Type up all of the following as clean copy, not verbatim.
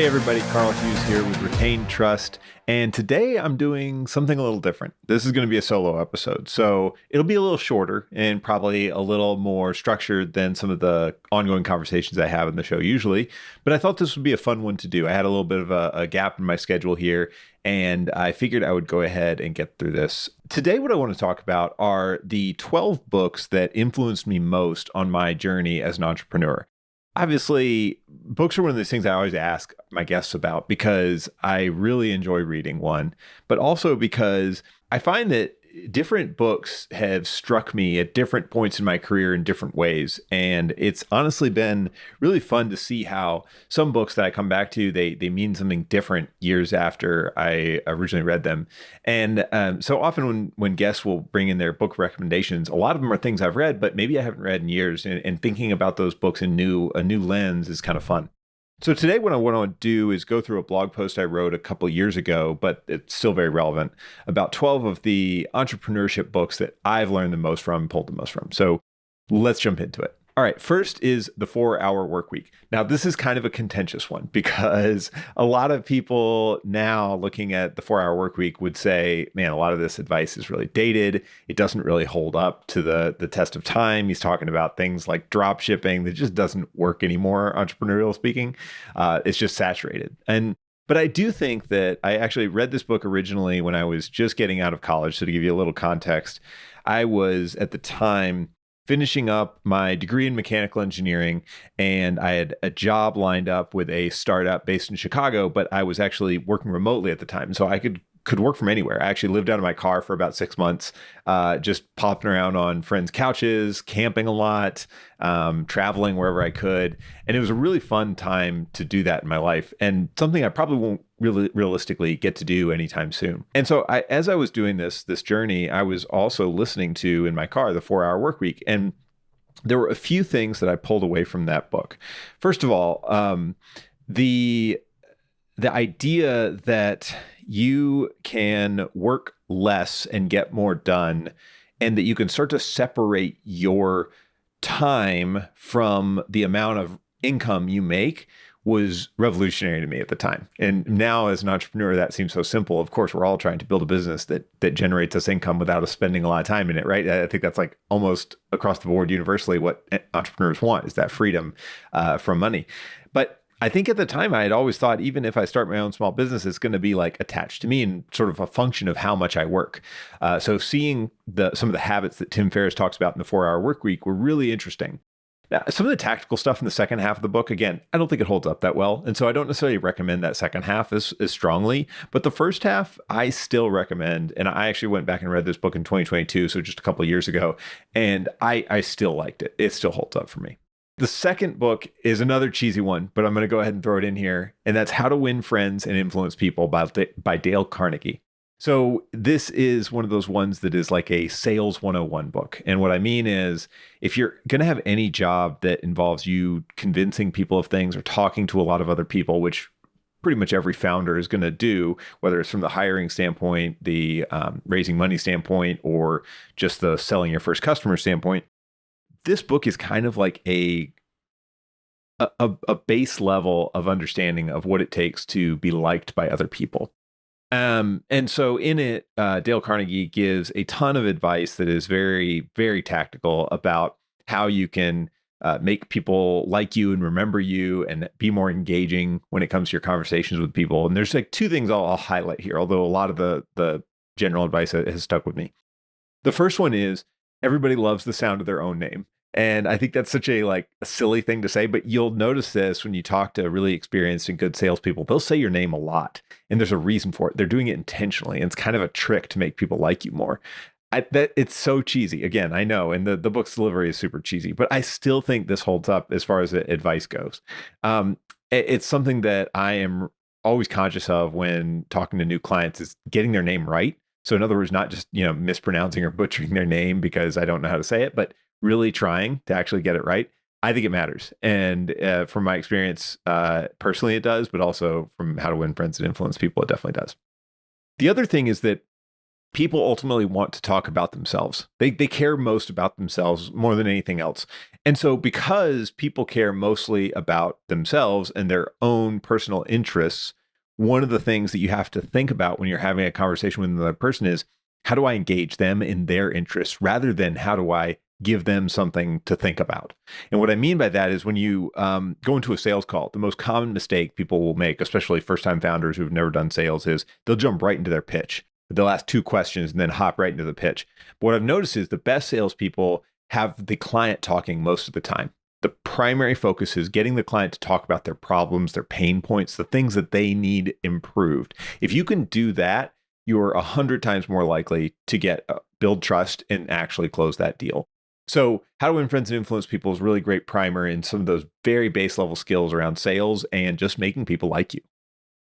Hey everybody, Karl Hughes here with Retain Trust, and today I'm doing something a little different. This is going to be a solo episode, so it'll be a little shorter and probably a little more structured than some of the ongoing conversations I have in the show usually, but I thought this would be a fun one to do. I had a little bit of a gap in my schedule here, and I figured I would go ahead and get through this. Today, what I want to talk about are the 12 books that influenced me most on my journey as an entrepreneur. Obviously, books are one of those things I always ask my guests about because I really enjoy reading one, but also because I find that different books have struck me at different points in my career in different ways. And it's honestly been really fun to see how some books that I come back to, they mean something different years after I originally read them. And so often when guests will bring in their book recommendations, a lot of them are things I've read, but maybe I haven't read in years. And thinking about those books in a new lens is kind of fun. So today what I want to do is go through a blog post I wrote a couple years ago, but it's still very relevant, about 12 of the entrepreneurship books that I've learned the most from, pulled the most from. So let's jump into it. All right, first is The 4-Hour Workweek. Now, this is kind of a contentious one because a lot of people now looking at The 4-Hour Workweek would say, man, a lot of this advice is really dated. It doesn't really hold up to the test of time. He's talking about things like drop shipping that just doesn't work anymore, entrepreneurial speaking. It's just saturated. But I do think that I actually read this book originally when I was just getting out of college. So to give you a little context, I was at the time finishing up my degree in mechanical engineering, and I had a job lined up with a startup based in Chicago, but I was actually working remotely at the time. So I could work from anywhere. I actually lived out of my car for about 6 months, just popping around on friends' couches, camping a lot, traveling wherever I could. And it was a really fun time to do that in my life, and something I probably won't really realistically get to do anytime soon. And so as I was doing this journey, I was also listening to in my car, The 4-Hour Workweek. And there were a few things that I pulled away from that book. First of all, the idea that you can work less and get more done, and that you can start to separate your time from the amount of income you make was revolutionary to me at the time. And now as an entrepreneur, that seems so simple. Of course, we're all trying to build a business that generates us income without us spending a lot of time in it, right? I think that's like almost across the board universally what entrepreneurs want, is that freedom from money. But I think at the time I had always thought, even if I start my own small business, it's going to be like attached to me and sort of a function of how much I work. So seeing some of the habits that Tim Ferriss talks about in the 4-Hour Workweek were really interesting. Now, some of the tactical stuff in the second half of the book, again, I don't think it holds up that well. And so I don't necessarily recommend that second half as strongly. But the first half, I still recommend. And I actually went back and read this book in 2022, so just a couple of years ago. And I still liked it. It still holds up for me. The second book is another cheesy one, but I'm going to go ahead and throw it in here. And that's How to Win Friends and Influence People by Dale Carnegie. So this is one of those ones that is like a sales 101 book. And what I mean is, if you're going to have any job that involves you convincing people of things or talking to a lot of other people, which pretty much every founder is going to do, whether it's from the hiring standpoint, the raising money standpoint, or just the selling your first customer standpoint, this book is kind of like a base level of understanding of what it takes to be liked by other people. And so in it, Dale Carnegie gives a ton of advice that is very, very tactical about how you can make people like you and remember you and be more engaging when it comes to your conversations with people. And there's like two things I'll highlight here, although a lot of the general advice has stuck with me. The first one is, everybody loves the sound of their own name. And I think that's such a silly thing to say, but you'll notice this when you talk to really experienced and good salespeople. They'll say your name a lot, and there's a reason for it. They're doing it intentionally, and it's kind of a trick to make people like you more. It's so cheesy. Again, I know, and the book's delivery is super cheesy, but I still think this holds up as far as advice goes. It's something that I am always conscious of when talking to new clients, is getting their name right. So in other words, not just mispronouncing or butchering their name because I don't know how to say it, but really trying to actually get it right. I think it matters. And from my experience, personally, it does, but also from How to Win Friends and Influence People, it definitely does. The other thing is that people ultimately want to talk about themselves. They care most about themselves more than anything else. And so because people care mostly about themselves and their own personal interests, one of the things that you have to think about when you're having a conversation with another person is, how do I engage them in their interests rather than how do I give them something to think about? And what I mean by that is when you go into a sales call, the most common mistake people will make, especially first-time founders who've never done sales, is they'll jump right into their pitch. They'll ask two questions and then hop right into the pitch. But what I've noticed is the best salespeople have the client talking most of the time. The primary focus is getting the client to talk about their problems, their pain points, the things that they need improved. If you can do that, you're 100 times more likely to build trust and actually close that deal. So how to win friends and influence people is a really great primer in some of those very base level skills around sales and just making people like you.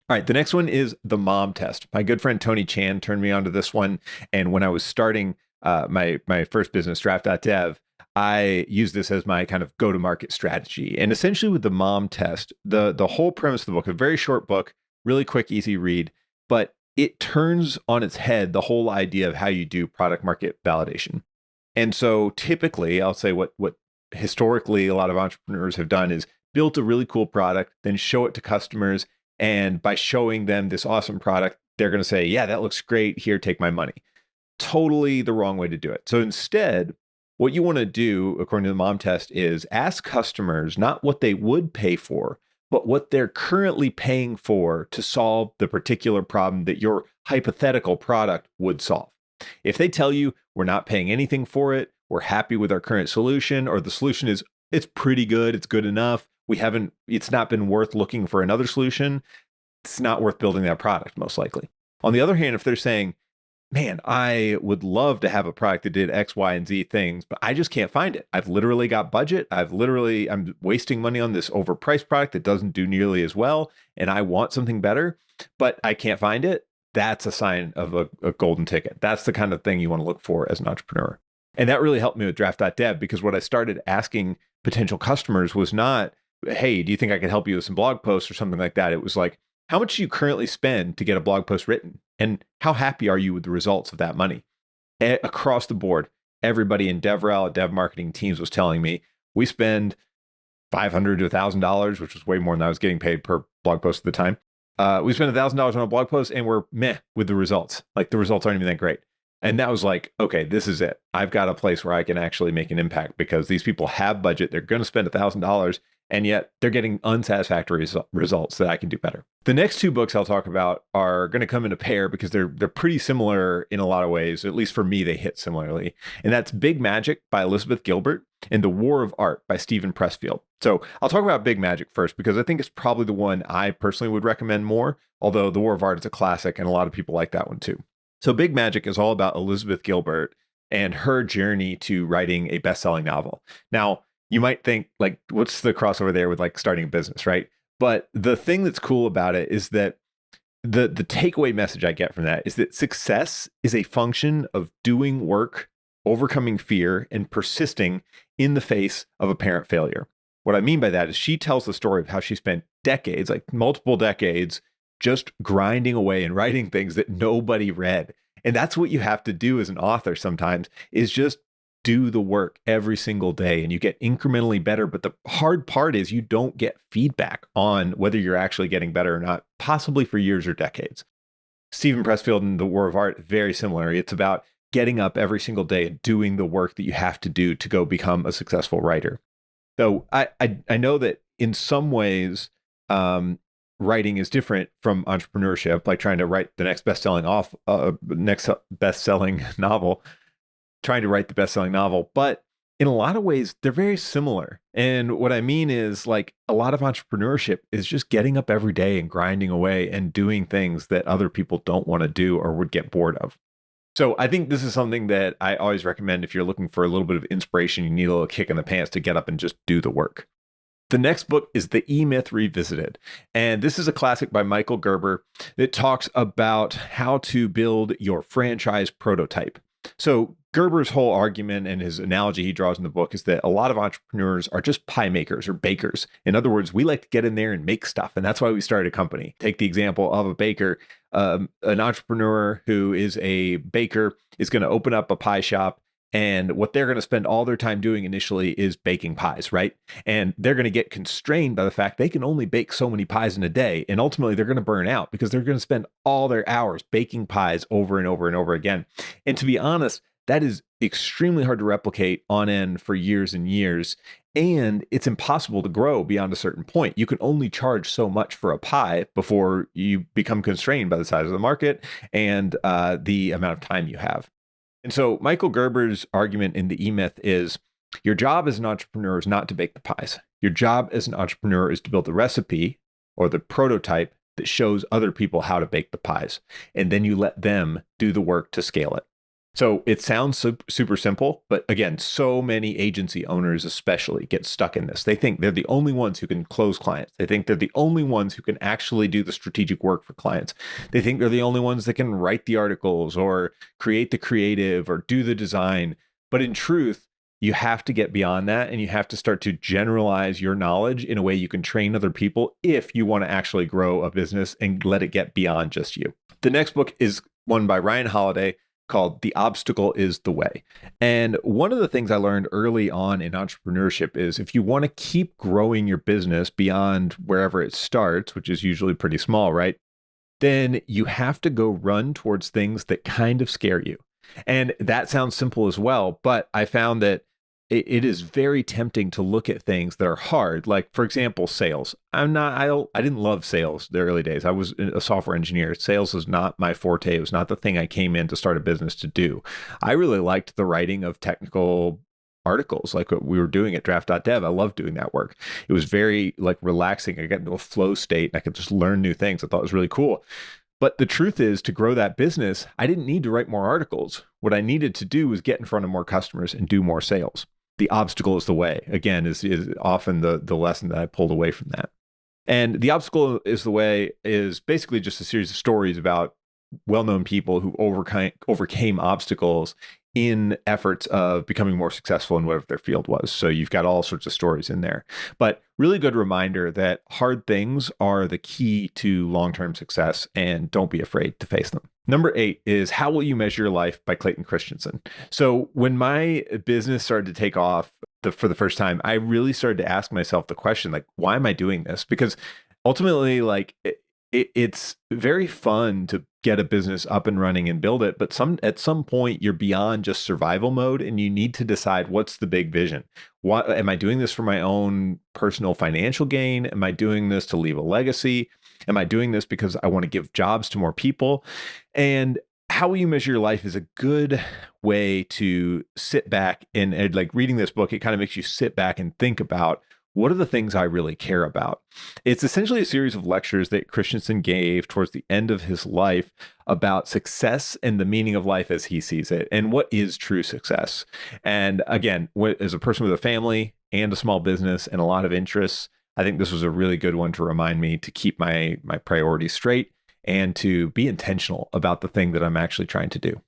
All right, the next one is the mom test. My good friend Tony Chan turned me onto this one. And when I was starting my first business, Draft.dev, I used this as my kind of go-to-market strategy. And essentially with the mom test, the whole premise of the book, a very short book, really quick, easy read, but it turns on its head the whole idea of how you do product market validation. And so typically, I'll say what historically a lot of entrepreneurs have done is built a really cool product, then show it to customers. And by showing them this awesome product, they're going to say, yeah, that looks great. Here, take my money. Totally the wrong way to do it. So instead, what you want to do, according to the mom test, is ask customers not what they would pay for, but what they're currently paying for to solve the particular problem that your hypothetical product would solve. If they tell you we're not paying anything for it, we're happy with our current solution, or the solution is it's pretty good, it's good enough, it's not been worth looking for another solution, it's not worth building that product, most likely. On the other hand, if they're saying, man, I would love to have a product that did X, Y, and Z things, but I just can't find it. I've literally got budget. I'm wasting money on this overpriced product that doesn't do nearly as well, and I want something better, but I can't find it. That's a sign of a golden ticket. That's the kind of thing you want to look for as an entrepreneur. And that really helped me with Draft.dev, because what I started asking potential customers was not, hey, do you think I could help you with some blog posts or something like that? It was like, how much do you currently spend to get a blog post written? And how happy are you with the results of that money? Across the board, everybody in DevRel, dev marketing teams was telling me, we spend $500 to $1,000, which was way more than I was getting paid per blog post at the time. We spent $1,000 on a blog post and we're meh with the results. Like the results aren't even that great. And that was like, okay, this is it. I've got a place where I can actually make an impact, because these people have budget. They're going to spend $1,000 and yet they're getting unsatisfactory results that I can do better. The next two books I'll talk about are going to come in a pair because they're pretty similar in a lot of ways. At least for me, they hit similarly. And that's Big Magic by Elizabeth Gilbert and The War of Art by Steven Pressfield. So I'll talk about Big Magic first, because I think it's probably the one I personally would recommend more, although The War of Art is a classic and a lot of people like that one too. So Big Magic is all about Elizabeth Gilbert and her journey to writing a best-selling novel. Now, you might think, like, what's the crossover there with like starting a business, right? But the thing that's cool about it is that the takeaway message I get from that is that success is a function of doing work, overcoming fear, and persisting in the face of apparent failure. What I mean by that is she tells the story of how she spent decades, like multiple decades, just grinding away and writing things that nobody read. And that's what you have to do as an author sometimes, is just do the work every single day and you get incrementally better. But the hard part is you don't get feedback on whether you're actually getting better or not, possibly for years or decades. Steven Pressfield and The War of Art, very similar. It's about getting up every single day and doing the work that you have to do to go become a successful writer. So I know that in some ways, writing is different from entrepreneurship, like trying to write the next best-selling novel, trying to write the best-selling novel. But in a lot of ways, they're very similar. And what I mean is, like, a lot of entrepreneurship is just getting up every day and grinding away and doing things that other people don't want to do or would get bored of. So I think this is something that I always recommend if you're looking for a little bit of inspiration, you need a little kick in the pants to get up and just do the work. The next book is The E-Myth Revisited. And this is a classic by Michael Gerber that talks about how to build your franchise prototype. So Gerber's whole argument and his analogy he draws in the book is that a lot of entrepreneurs are just pie makers or bakers. In other words, we like to get in there and make stuff. And that's why we started a company. Take the example of a baker. An entrepreneur who is a baker is going to open up a pie shop. And what they're going to spend all their time doing initially is baking pies, right? And they're going to get constrained by the fact they can only bake so many pies in a day. And ultimately, they're going to burn out because they're going to spend all their hours baking pies over and over and over again. And to be honest, that is extremely hard to replicate on end for years and years. And it's impossible to grow beyond a certain point. You can only charge so much for a pie before you become constrained by the size of the market and the amount of time you have. And so Michael Gerber's argument in the E-Myth is your job as an entrepreneur is not to bake the pies. Your job as an entrepreneur is to build the recipe or the prototype that shows other people how to bake the pies. And then you let them do the work to scale it. So it sounds super simple, but again, so many agency owners especially get stuck in this. They think they're the only ones who can close clients. They think they're the only ones who can actually do the strategic work for clients. They think they're the only ones that can write the articles or create the creative or do the design. But in truth, you have to get beyond that and you have to start to generalize your knowledge in a way you can train other people if you want to actually grow a business and let it get beyond just you. The next book is one by Ryan Holiday, called The Obstacle is the Way. And one of the things I learned early on in entrepreneurship is if you want to keep growing your business beyond wherever it starts, which is usually pretty small, right? Then you have to go run towards things that kind of scare you. And that sounds simple as well, but I found that it is very tempting to look at things that are hard. Like, for example, sales. I didn't love sales the early days. I was a software engineer. Sales was not my forte. It was not the thing I came in to start a business to do. I really liked the writing of technical articles like what we were doing at draft.dev. I loved doing that work. It was very relaxing. I got into a flow state and I could just learn new things. I thought it was really cool. But the truth is, to grow that business, I didn't need to write more articles. What I needed to do was get in front of more customers and do more sales. The obstacle is the way, again, is often the lesson that I pulled away from that. And the obstacle is the way is basically just a series of stories about well-known people who overcame obstacles in efforts of becoming more successful in whatever their field was. So you've got all sorts of stories in there. But really good reminder that hard things are the key to long-term success, and don't be afraid to face them. Number 8 is How Will You Measure Your Life by Clayton Christensen. So when my business started to take off for the first time, I really started to ask myself the question, why am I doing this? Because ultimately, it's very fun to get a business up and running and build it, but at some point you're beyond just survival mode and you need to decide what's the big vision. What am I doing this for my own personal financial gain? Am I doing this to leave a legacy? Am I doing this because I want to give jobs to more people? And How Will You Measure Your Life is a good way to sit back and reading this book, it kind of makes you sit back and think about, what are the things I really care about? It's essentially a series of lectures that Christensen gave towards the end of his life about success and the meaning of life as he sees it, and what is true success. And again, as a person with a family and a small business and a lot of interests, I think this was a really good one to remind me to keep my priorities straight and to be intentional about the thing that I'm actually trying to do.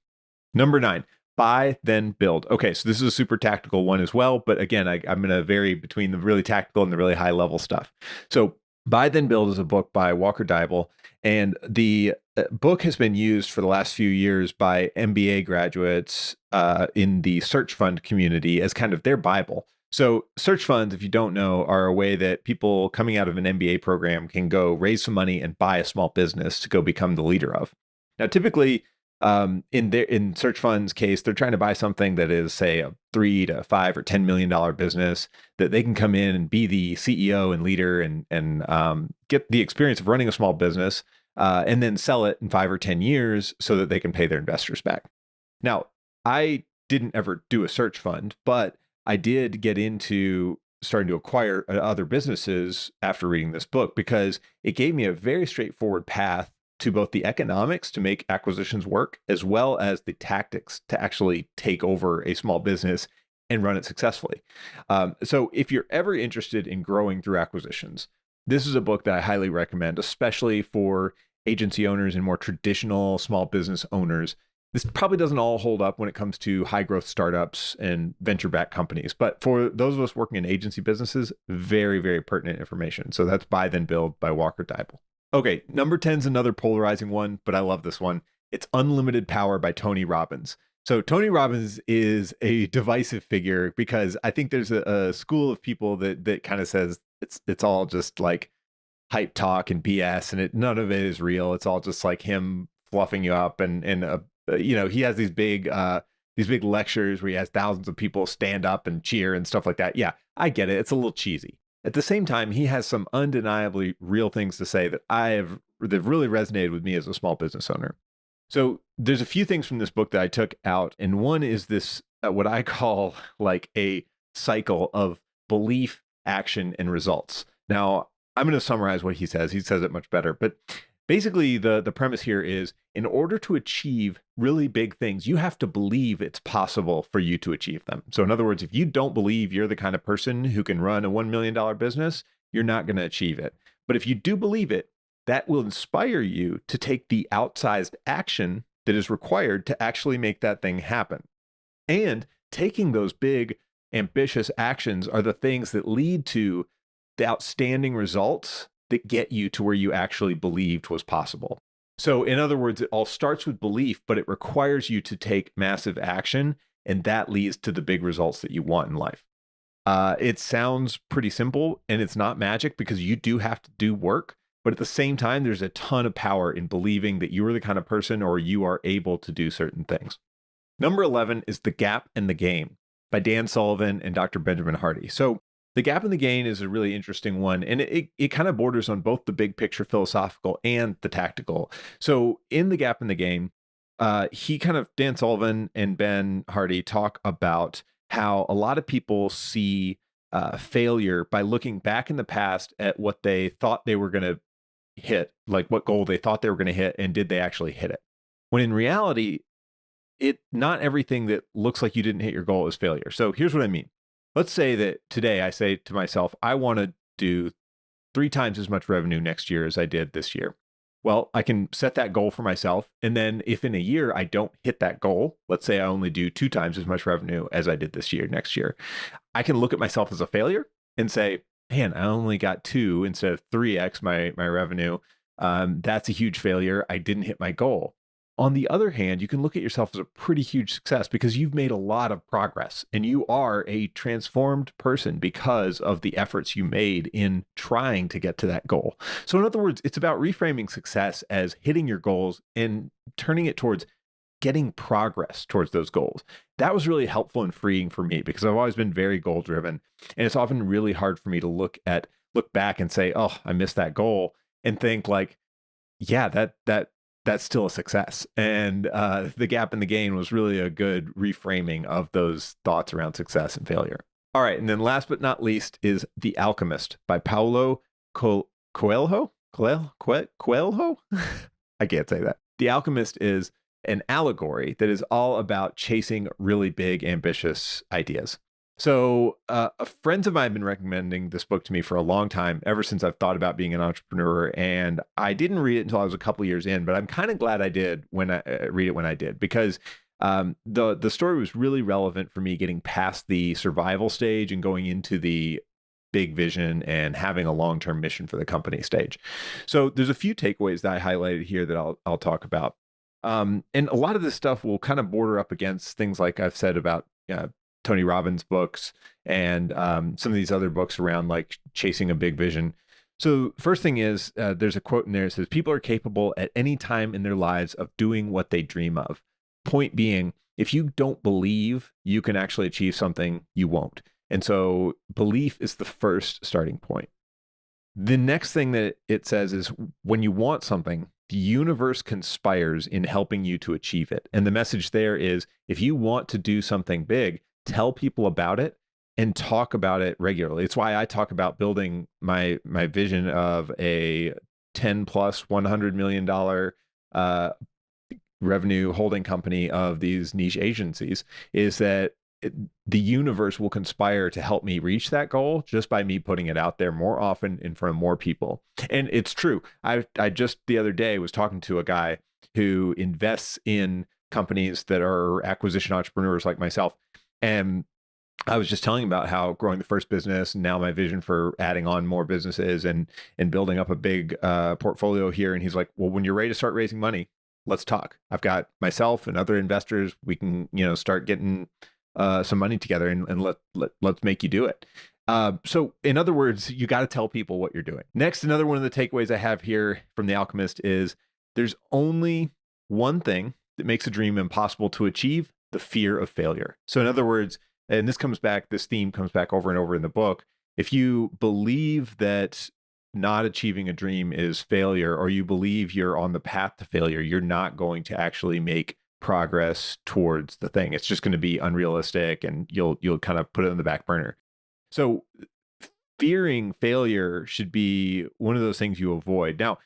Number 9. Buy, then build. Okay, so this is a super tactical one as well, but again, I'm going to vary between the really tactical and the really high level stuff. So Buy, Then Build is a book by Walker Deibel, and the book has been used for the last few years by MBA graduates in the search fund community as kind of their Bible. So search funds, if you don't know, are a way that people coming out of an MBA program can go raise some money and buy a small business to go become the leader of. Now, typically, in search funds case, they're trying to buy something that is, say, a $3 to $5 or $10 million business that they can come in and be the CEO and leader and get the experience of running a small business and then sell it in 5 or 10 years so that they can pay their investors back. Now, I didn't ever do a search fund, but I did get into starting to acquire other businesses after reading this book because it gave me a very straightforward path to both the economics to make acquisitions work, as well as the tactics to actually take over a small business and run it successfully. So if you're ever interested in growing through acquisitions, this is a book that I highly recommend, especially for agency owners and more traditional small business owners. This probably doesn't all hold up when it comes to high growth startups and venture backed companies, but for those of us working in agency businesses, very, very pertinent information. So that's Buy Then Build by Walker Deibel. Okay, number 10 is another polarizing one, but I love this one. It's Unlimited Power by Tony Robbins. So Tony Robbins is a divisive figure because I think there's a school of people that kind of says it's all just like hype talk and BS, and none of it is real. It's all just like him fluffing you up, and he has these big lectures where he has thousands of people stand up and cheer and stuff like that. Yeah, I get it. It's a little cheesy. At the same time, he has some undeniably real things to say that that really resonated with me as a small business owner. So there's a few things from this book that I took out, and one is this what I call like a cycle of belief, action, and results. Now, I'm going to summarize what he says. He says it much better, but basically the premise here is in order to achieve really big things, you have to believe it's possible for you to achieve them. So in other words, if you don't believe you're the kind of person who can run a $1 million business, you're not going to achieve it. But if you do believe it, that will inspire you to take the outsized action that is required to actually make that thing happen. And taking those big, ambitious actions are the things that lead to the outstanding results that get you to where you actually believed was possible. So in other words, it all starts with belief, but it requires you to take massive action, and that leads to the big results that you want in life. It sounds pretty simple, and it's not magic because you do have to do work. But at the same time, there's a ton of power in believing that you are the kind of person or you are able to do certain things. Number 11 is The Gap and the Gain by Dan Sullivan and Dr. Benjamin Hardy. So The Gap and the Gain is a really interesting one, and it kind of borders on both the big picture philosophical and the tactical. So in The Gap and the Gain, Dan Sullivan and Ben Hardy talk about how a lot of people see failure by looking back in the past at what they thought they were going to hit, like what goal they thought they were going to hit, and did they actually hit it? When in reality, not everything that looks like you didn't hit your goal is failure. So here's what I mean. Let's say that today I say to myself, I want to do 3 times as much revenue next year as I did this year. Well, I can set that goal for myself. And then if in a year I don't hit that goal, let's say I only do 2 times as much revenue as I did this year, next year, I can look at myself as a failure and say, man, I only got 2 instead of 3x my revenue. That's a huge failure. I didn't hit my goal. On the other hand, you can look at yourself as a pretty huge success because you've made a lot of progress and you are a transformed person because of the efforts you made in trying to get to that goal. So in other words, it's about reframing success as hitting your goals and turning it towards getting progress towards those goals. That was really helpful and freeing for me because I've always been very goal driven. And it's often really hard for me to look back and say, oh, I missed that goal, and think like, yeah, that's still a success. And The Gap and the Gain was really a good reframing of those thoughts around success and failure. All right. And then last but not least is The Alchemist by Paulo Coelho? Coelho? I can't say that. The Alchemist is an allegory that is all about chasing really big, ambitious ideas. So friends of mine have been recommending this book to me for a long time, ever since I've thought about being an entrepreneur. And I didn't read it until I was a couple of years in, but I'm kind of glad I did when I read it when I did, because the story was really relevant for me getting past the survival stage and going into the big vision and having a long-term mission for the company stage. So there's a few takeaways that I highlighted here that I'll talk about. And a lot of this stuff will kind of border up against things like I've said about Tony Robbins books and some of these other books around like chasing a big vision. So first thing is there's a quote in there that says, people are capable at any time in their lives of doing what they dream of. Point being, if you don't believe you can actually achieve something, you won't. And so belief is the first starting point. The next thing that it says is when you want something, the universe conspires in helping you to achieve it. And the message there is, if you want to do something big, tell people about it and talk about it regularly. It's why I talk about building my vision of a 10 plus $100 million revenue holding company of these niche agencies, is that the universe will conspire to help me reach that goal just by me putting it out there more often in front of more people. And it's true. I just the other day was talking to a guy who invests in companies that are acquisition entrepreneurs like myself. And I was just telling about how growing the first business, and now my vision for adding on more businesses and building up a big portfolio here. And he's like, well, when you're ready to start raising money, let's talk. I've got myself and other investors. We can, start getting some money together and let's make you do it. So in other words, you got to tell people what you're doing. Next, another one of the takeaways I have here from The Alchemist is there's only one thing that makes a dream impossible to achieve: the fear of failure. So in other words, and this theme comes back over and over in the book, if you believe that not achieving a dream is failure, or you believe you're on the path to failure, you're not going to actually make progress towards the thing. It's just going to be unrealistic, and you'll kind of put it on the back burner. So fearing failure should be one of those things you avoid. Now,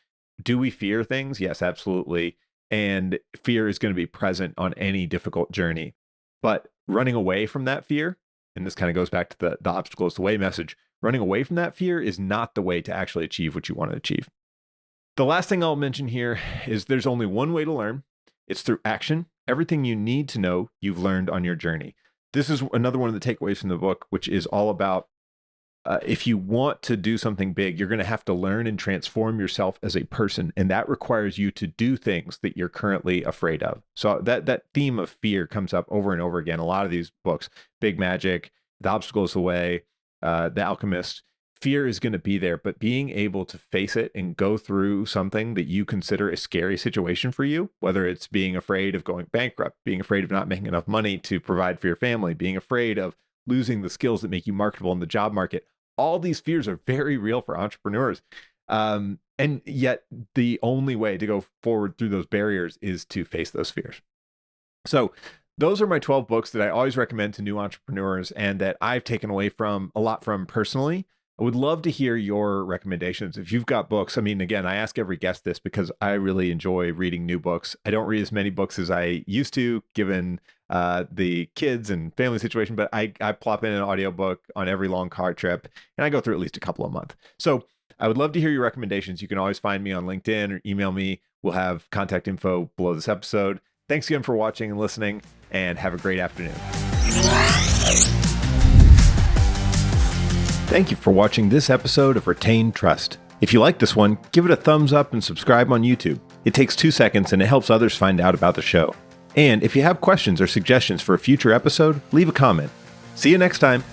do we fear things? Yes, absolutely. And fear is going to be present on any difficult journey. But running away from that fear, and this kind of goes back to the obstacle is the way message, running away from that fear is not the way to actually achieve what you want to achieve. The last thing I'll mention here is there's only one way to learn. It's through action. Everything you need to know, you've learned on your journey. This is another one of the takeaways from the book, which is all about if you want to do something big, you're going to have to learn and transform yourself as a person. And that requires you to do things that you're currently afraid of. So that theme of fear comes up over and over again. A lot of these books, Big Magic, The Obstacle is the Way, The Alchemist, fear is going to be there, but being able to face it and go through something that you consider a scary situation for you, whether it's being afraid of going bankrupt, being afraid of not making enough money to provide for your family, being afraid of losing the skills that make you marketable in the job market. All these fears are very real for entrepreneurs. And yet the only way to go forward through those barriers is to face those fears. So those are my 12 books that I always recommend to new entrepreneurs and that I've taken away from a lot from personally. I would love to hear your recommendations. If you've got books, I mean, again, I ask every guest this because I really enjoy reading new books. I don't read as many books as I used to, given the kids and family situation, but I plop in an audiobook on every long car trip, and I go through at least a couple a month. So I would love to hear your recommendations. You can always find me on LinkedIn or email me. We'll have contact info below this episode. Thanks again for watching and listening, and have a great afternoon. Thank you for watching this episode of Retain Trust. If you like this one, give it a thumbs up and subscribe on YouTube. It takes 2 seconds and it helps others find out about the show. And if you have questions or suggestions for a future episode, leave a comment. See you next time.